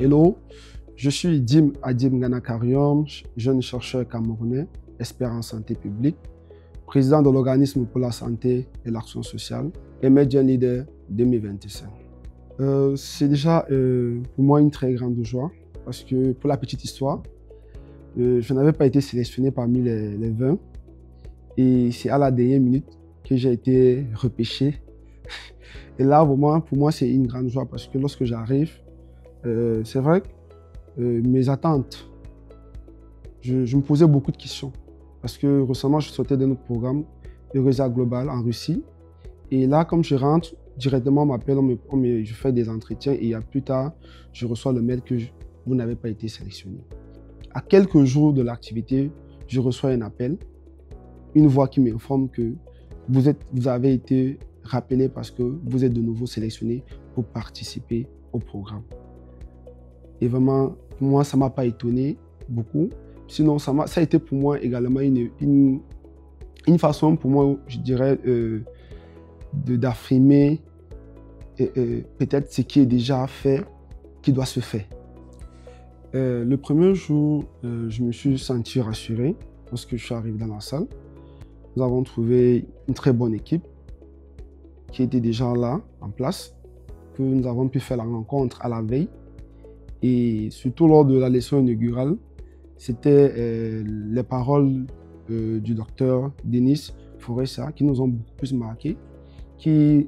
Hello, je suis Dim Adim Gana Kariom, jeune chercheur camerounais, expert en santé publique, président de l'organisme pour la santé et l'action sociale et Median Leader 2025. C'est déjà pour moi une très grande joie parce que pour la petite histoire, je n'avais pas été sélectionné parmi les 20 et c'est à la dernière minute que j'ai été repêché. Et là, vraiment, pour moi, c'est une grande joie parce que lorsque j'arrive, c'est vrai que mes attentes, je me posais beaucoup de questions. Parce que récemment, je sortais de notre programme Euresia Global en Russie. Et là, comme je rentre, directement, on m'appelle, je fais des entretiens et plus tard, je reçois le mail que vous n'avez pas été sélectionné. À quelques jours de l'activité, je reçois un appel, une voix qui m'informe que vous avez été rappelé parce que vous êtes de nouveau sélectionné pour participer au programme. Et vraiment, pour moi, ça ne m'a pas étonné beaucoup. Sinon, ça a été pour moi également une façon, pour moi, je dirais, d'affirmer peut-être ce qui est déjà fait, qui doit se faire. Le premier jour, je me suis senti rassuré lorsque je suis arrivé dans la salle. Nous avons trouvé une très bonne équipe qui était déjà là, en place, que nous avons pu faire la rencontre à la veille. Et surtout lors de la leçon inaugurale, c'était les paroles du docteur Denis Foressa qui nous ont beaucoup plus marqué, qui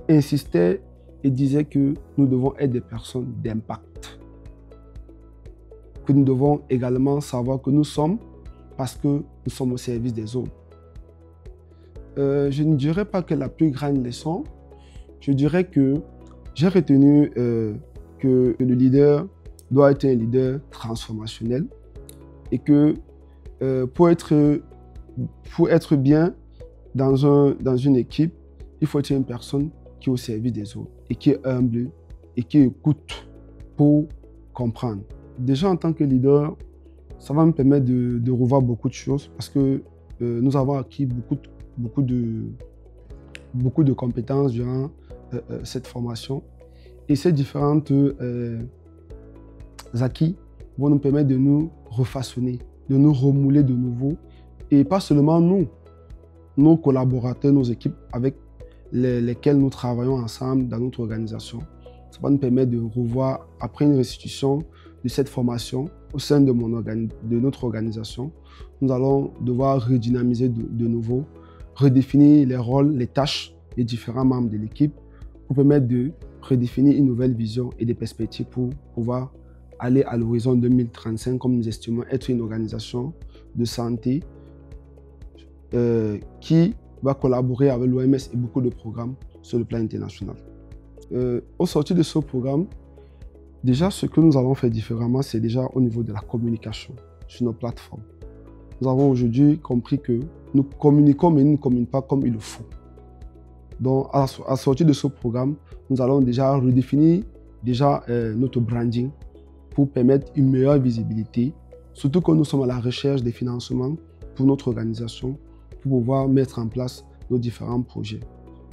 insistait et disait que nous devons être des personnes d'impact. Que nous devons également savoir que nous sommes parce que nous sommes au service des autres. Je ne dirais pas que la plus grande leçon, je dirais que j'ai retenu que le leader doit être un leader transformationnel et que pour être bien dans une équipe, il faut être une personne qui est au service des autres et qui est humble et qui écoute pour comprendre. Déjà en tant que leader, ça va me permettre de revoir beaucoup de choses parce que nous avons acquis beaucoup de compétences durant cette formation. Et ces différentes acquis vont nous permettre de nous refaçonner, de nous remouler de nouveau. Et pas seulement nous, nos collaborateurs, nos équipes avec lesquelles nous travaillons ensemble dans notre organisation. Ça va nous permettre de revoir, après une restitution de cette formation au sein de notre organisation, nous allons devoir redynamiser de nouveau, redéfinir les rôles, les tâches des différents membres de l'équipe pour permettre de redéfinir une nouvelle vision et des perspectives pour pouvoir aller à l'horizon 2035, comme nous estimons être une organisation de santé qui va collaborer avec l'OMS et beaucoup de programmes sur le plan international. Au sortir de ce programme, déjà ce que nous allons faire différemment, c'est déjà au niveau de la communication sur nos plateformes. Nous avons aujourd'hui compris que nous communiquons, mais nous ne communiquons pas comme il le faut. Donc, à la sortie de ce programme, nous allons déjà redéfinir notre branding pour permettre une meilleure visibilité, surtout que nous sommes à la recherche des financements pour notre organisation, pour pouvoir mettre en place nos différents projets.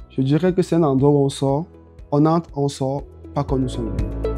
Je dirais que c'est un endroit où on sort, on entre, on sort, pas comme nous sommes venus.